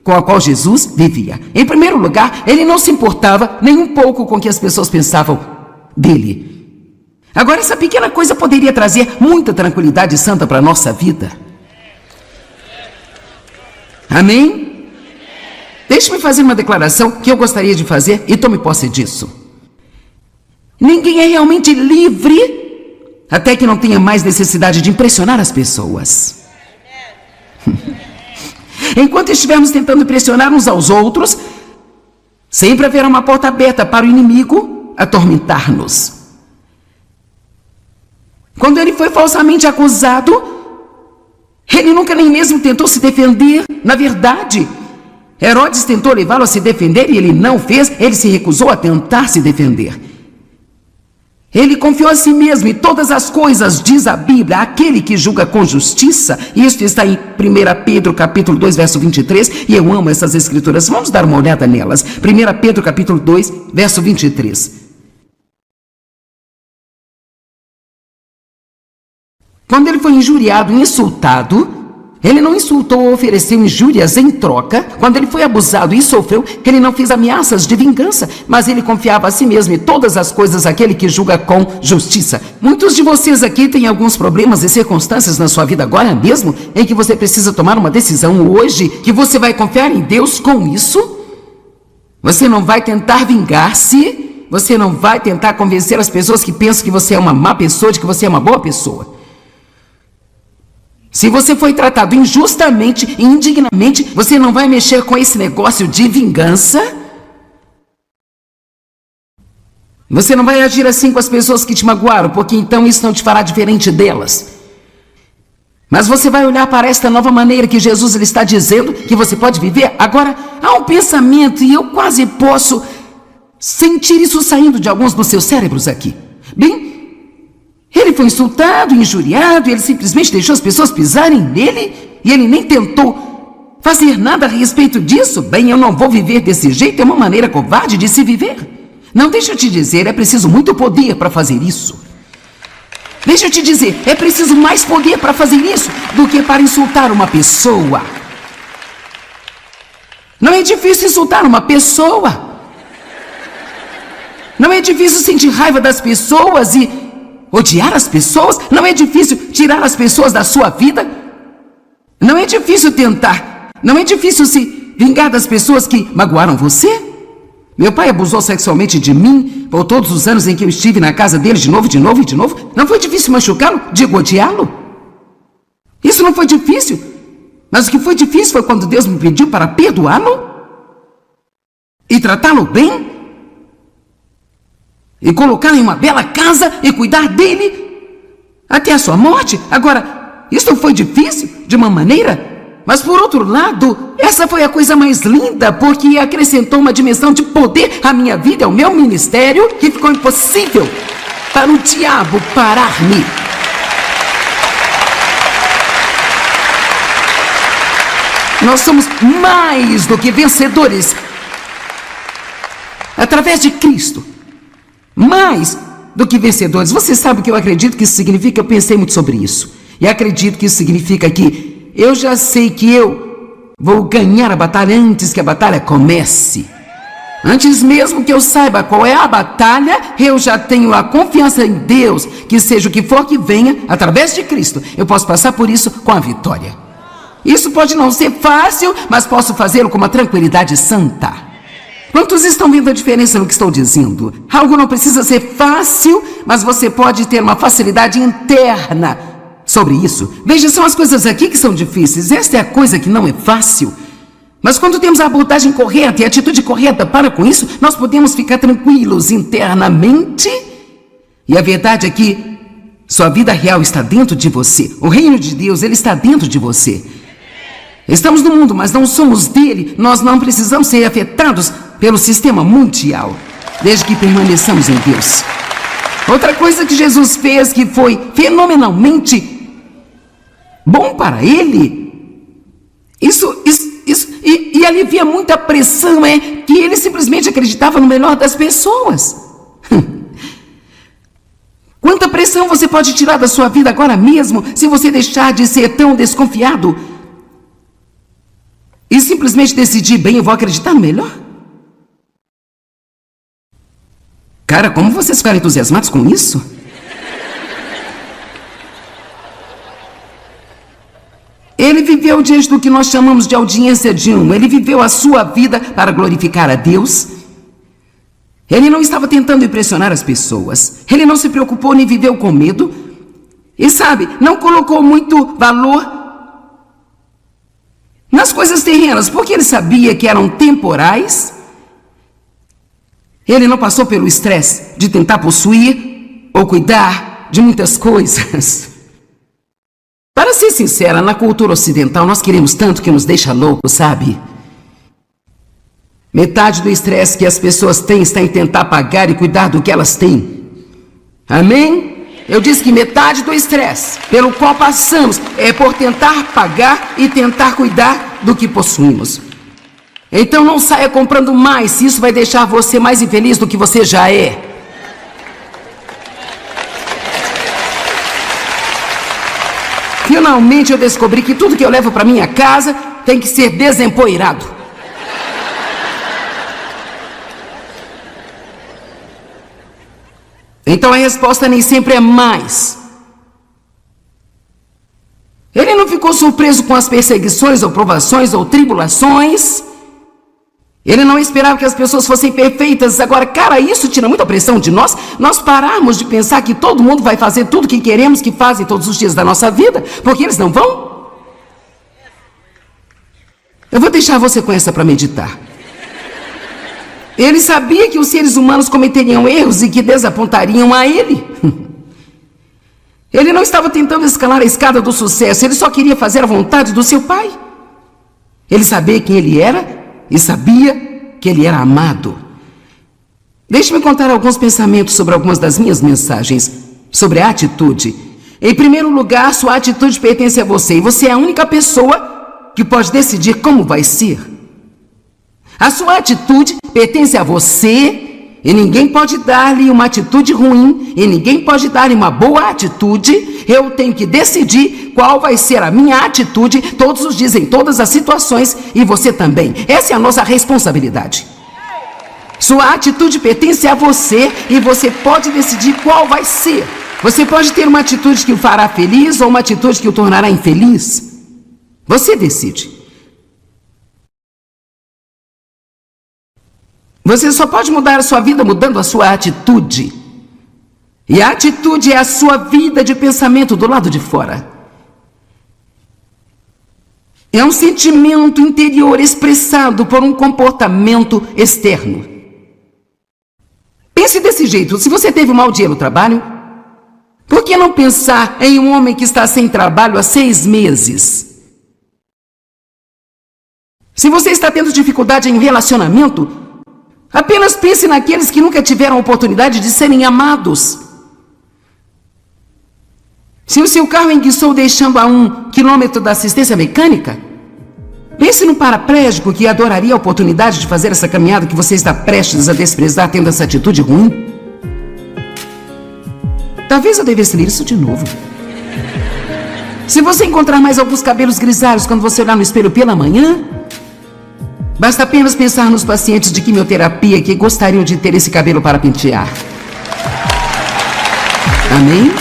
com a qual Jesus vivia. Em primeiro lugar, ele não se importava nem um pouco com o que as pessoas pensavam dele. Agora, essa pequena coisa poderia trazer muita tranquilidade santa para a nossa vida. Amém? Deixe-me fazer uma declaração que eu gostaria de fazer e tome posse disso. Ninguém é realmente livre até que não tenha mais necessidade de impressionar as pessoas. Enquanto estivermos tentando impressionar uns aos outros, sempre haverá uma porta aberta para o inimigo atormentar-nos. Quando ele foi falsamente acusado, ele nunca nem mesmo tentou se defender. Na verdade, Herodes tentou levá-lo a se defender e ele não fez. Ele se recusou a tentar se defender. Ele confiou a si mesmo em todas as coisas, diz a Bíblia, aquele que julga com justiça. Isso está em 1 Pedro capítulo 2, verso 23, e eu amo essas escrituras. Vamos dar uma olhada nelas. 1 Pedro capítulo 2, verso 23. Quando ele foi injuriado e insultado, ele não insultou ou ofereceu injúrias em troca. Quando ele foi abusado e sofreu, ele não fez ameaças de vingança, mas ele confiava a si mesmo em todas as coisas aquele que julga com justiça. Muitos de vocês aqui têm alguns problemas e circunstâncias na sua vida agora mesmo, em que você precisa tomar uma decisão hoje, que você vai confiar em Deus com isso. Você não vai tentar vingar-se, você não vai tentar convencer as pessoas que pensam que você é uma má pessoa, de que você é uma boa pessoa. Se você foi tratado injustamente e indignamente, você não vai mexer com esse negócio de vingança. Você não vai agir assim com as pessoas que te magoaram, porque então isso não te fará diferente delas. Mas você vai olhar para esta nova maneira que Jesus ele está dizendo que você pode viver. Agora, há um pensamento, e eu quase posso sentir isso saindo de alguns dos seus cérebros aqui. Bem, ele foi insultado, injuriado, e ele simplesmente deixou as pessoas pisarem nele, e ele nem tentou fazer nada a respeito disso. Bem, eu não vou viver desse jeito, é uma maneira covarde de se viver. Não, deixa eu te dizer, é preciso muito poder para fazer isso. Deixa eu te dizer, é preciso mais poder para fazer isso do que para insultar uma pessoa. Não é difícil insultar uma pessoa. Não é difícil sentir raiva das pessoas e odiar as pessoas. Não é difícil tirar as pessoas da sua vida. Não é difícil tentar. Não é difícil se vingar das pessoas que magoaram você. Meu pai abusou sexualmente de mim por todos os anos em que eu estive na casa dele de novo. Não foi difícil machucá-lo? Digo, odiá-lo? Isso não foi difícil. Mas o que foi difícil foi quando Deus me pediu para perdoá-lo e tratá-lo bem e colocá-lo em uma bela casa e cuidar dele até a sua morte. Agora, isso foi difícil de uma maneira, mas por outro lado, essa foi a coisa mais linda, porque acrescentou uma dimensão de poder à minha vida, ao meu ministério, que ficou impossível para o diabo parar-me. Nós somos mais do que vencedores através de Cristo. Mais do que vencedores. Você sabe o que eu acredito que isso significa? Eu pensei muito sobre isso. E acredito que isso significa que eu já sei que eu vou ganhar a batalha antes que a batalha comece. Antes mesmo que eu saiba qual é a batalha, eu já tenho a confiança em Deus, que seja o que for que venha, através de Cristo, eu posso passar por isso com a vitória. Isso pode não ser fácil, mas posso fazê-lo com uma tranquilidade santa. Quantos estão vendo a diferença no que estou dizendo? Algo não precisa ser fácil, mas você pode ter uma facilidade interna sobre isso. Veja, são as coisas aqui que são difíceis. Esta é a coisa que não é fácil. Mas quando temos a abordagem correta e a atitude correta para com isso, nós podemos ficar tranquilos internamente. E a verdade é que sua vida real está dentro de você. O reino de Deus, ele está dentro de você. Estamos no mundo, mas não somos dele. Nós não precisamos ser afetados pelo sistema mundial, desde que permaneçamos em Deus. Outra coisa que Jesus fez que foi fenomenalmente bom para ele, e alivia muita pressão, é que ele simplesmente acreditava no melhor das pessoas. Quanta pressão você pode tirar da sua vida agora mesmo, se você deixar de ser tão desconfiado e simplesmente decidir, bem, eu vou acreditar no melhor? Cara, como vocês ficaram entusiasmados com isso? Ele viveu diante do que nós chamamos de audiência de um. Ele viveu a sua vida para glorificar a Deus. Ele não estava tentando impressionar as pessoas. Ele não se preocupou nem viveu com medo. E sabe, não colocou muito valor nas coisas terrenas, porque ele sabia que eram temporais. Ele não passou pelo estresse de tentar possuir ou cuidar de muitas coisas. Para ser sincera, na cultura ocidental nós queremos tanto que nos deixa louco, sabe? Metade do estresse que as pessoas têm está em tentar pagar e cuidar do que elas têm. Amém? Eu disse que metade do estresse pelo qual passamos é por tentar pagar e tentar cuidar do que possuímos. Então não saia comprando mais, se isso vai deixar você mais infeliz do que você já é. Finalmente eu descobri que tudo que eu levo para minha casa tem que ser desempoeirado. Então a resposta nem sempre é mais. Ele não ficou surpreso com as perseguições ou provações ou tribulações. Ele não esperava que as pessoas fossem perfeitas. Agora, cara, isso tira muita pressão de nós. Nós pararmos de pensar que todo mundo vai fazer tudo que queremos que fazem todos os dias da nossa vida, porque eles não vão. Eu vou deixar você com essa para meditar. Ele sabia que os seres humanos cometeriam erros e que desapontariam a ele. Ele não estava tentando escalar a escada do sucesso, ele só queria fazer a vontade do seu pai. Ele sabia quem ele era e sabia que ele era amado. Deixe-me contar alguns pensamentos sobre algumas das minhas mensagens, sobre a atitude. Em primeiro lugar, sua atitude pertence a você, e você é a única pessoa que pode decidir como vai ser. A sua atitude pertence a você, e ninguém pode dar-lhe uma atitude ruim, e ninguém pode dar-lhe uma boa atitude. Eu tenho que decidir qual vai ser a minha atitude todos os dias, em todas as situações, e você também. Essa é a nossa responsabilidade. Sua atitude pertence a você, e você pode decidir qual vai ser. Você pode ter uma atitude que o fará feliz, ou uma atitude que o tornará infeliz. Você decide. Você só pode mudar a sua vida mudando a sua atitude. E a atitude é a sua vida de pensamento do lado de fora. É um sentimento interior expressado por um comportamento externo. Pense desse jeito: se você teve um mau dia no trabalho, por que não pensar em um homem que está sem trabalho há 6 meses? Se você está tendo dificuldade em um relacionamento, apenas pense naqueles que nunca tiveram a oportunidade de serem amados. Se o seu carro enguiçou deixando a 1 quilômetro da assistência mecânica, pense no paraplégico que adoraria a oportunidade de fazer essa caminhada que você está prestes a desprezar tendo essa atitude ruim. Talvez eu devesse ler isso de novo. Se você encontrar mais alguns cabelos grisalhos quando você olhar no espelho pela manhã, basta apenas pensar nos pacientes de quimioterapia que gostariam de ter esse cabelo para pentear. Amém?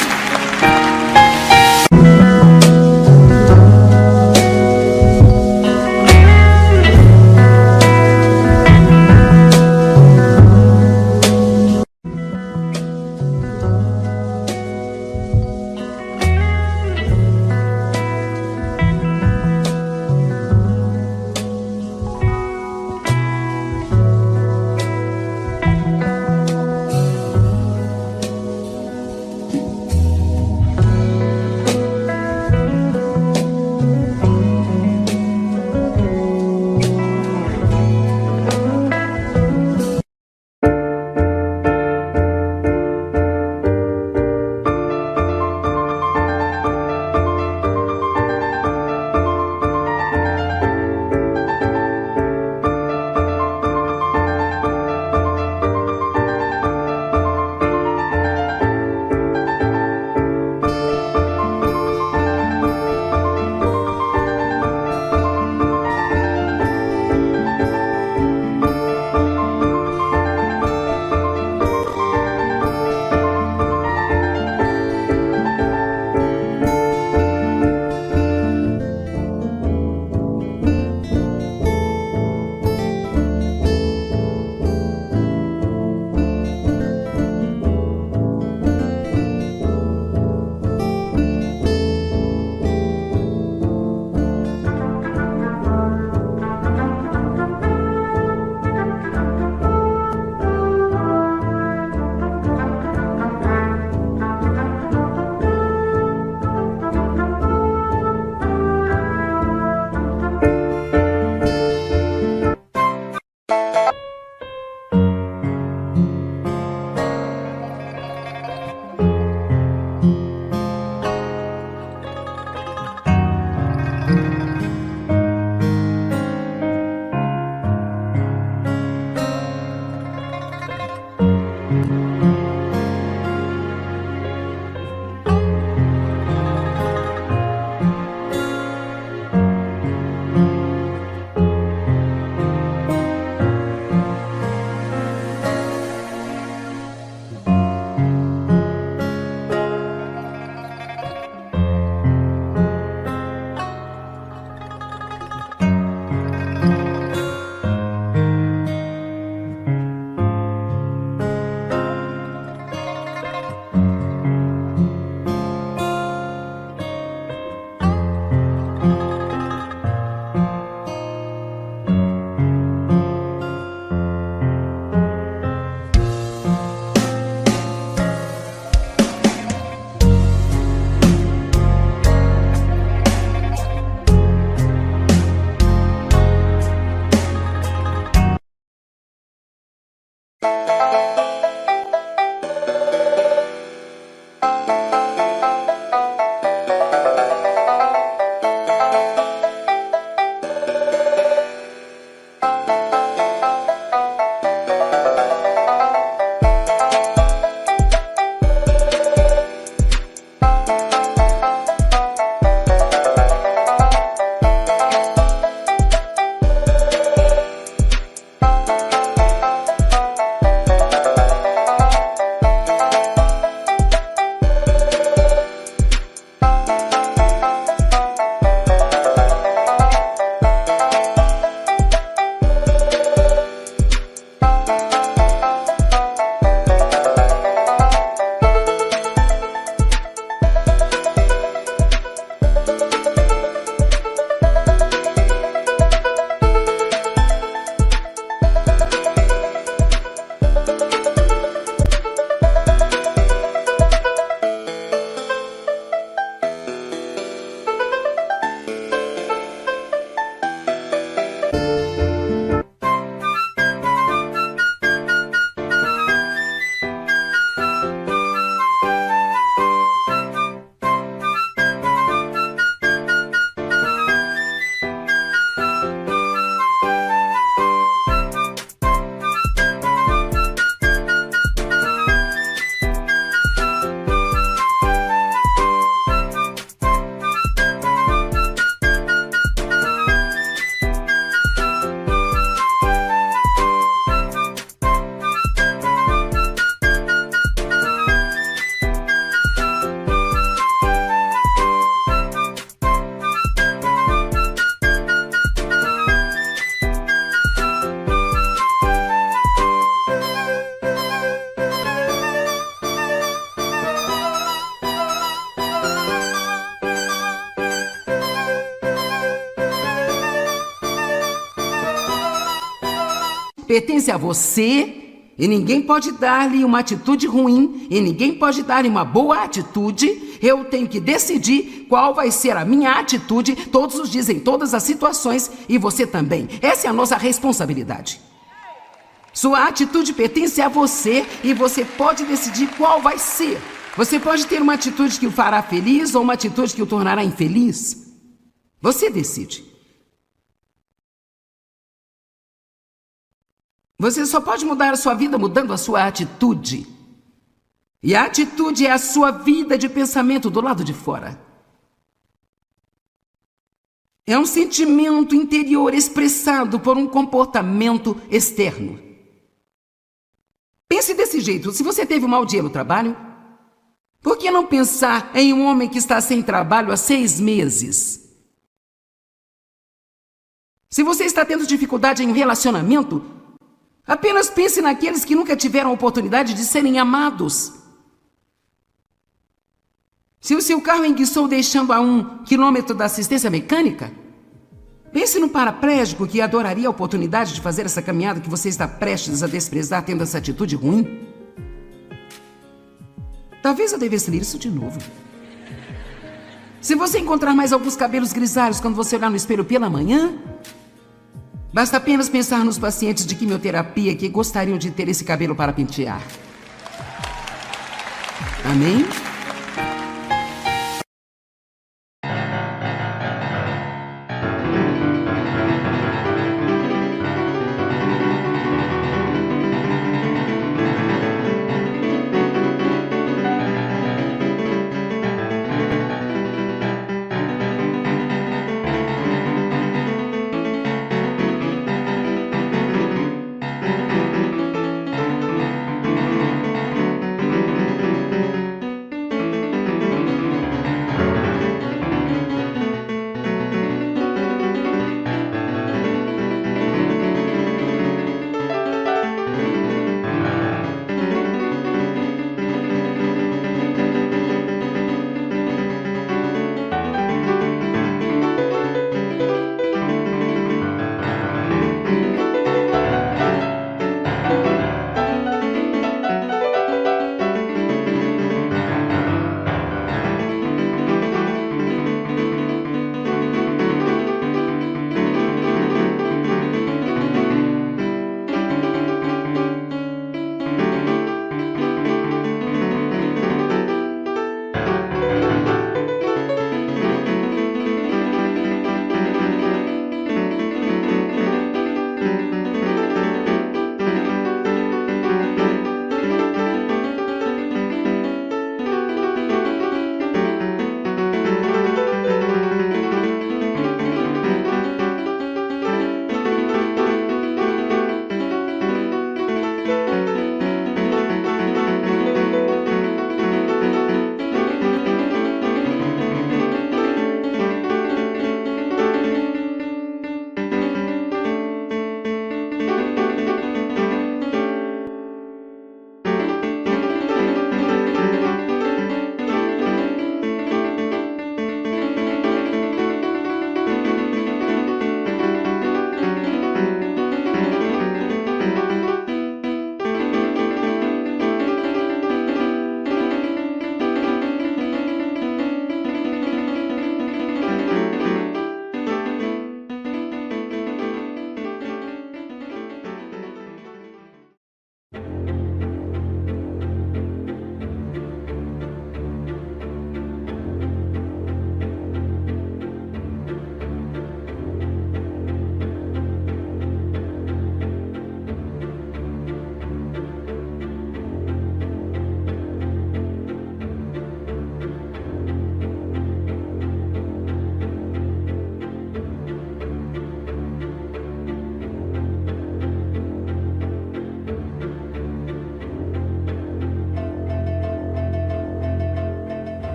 pertence a você e ninguém pode dar-lhe uma atitude ruim e ninguém pode dar-lhe uma boa atitude. Eu tenho que decidir qual vai ser a minha atitude todos os dias, em todas as situações, e você também. Essa é a nossa responsabilidade. Sua atitude pertence a você e você pode decidir qual vai ser. Você pode ter uma atitude que o fará feliz ou uma atitude que o tornará infeliz. Você decide. Você só pode mudar a sua vida mudando a sua atitude. E a atitude é a sua vida de pensamento do lado de fora. É um sentimento interior expressado por um comportamento externo. Pense desse jeito. Se você teve um mau dia no trabalho, por que não pensar em um homem que está sem trabalho há 6 meses? Se você está tendo dificuldade em um relacionamento, apenas pense naqueles que nunca tiveram a oportunidade de serem amados. Se o seu carro enguiçou deixando a 1 quilômetro da assistência mecânica, pense no paraplégico que adoraria a oportunidade de fazer essa caminhada que você está prestes a desprezar tendo essa atitude ruim. Talvez eu devesse ler isso de novo. Se você encontrar mais alguns cabelos grisalhos quando você olhar no espelho pela manhã, basta apenas pensar nos pacientes de quimioterapia que gostariam de ter esse cabelo para pentear. Amém?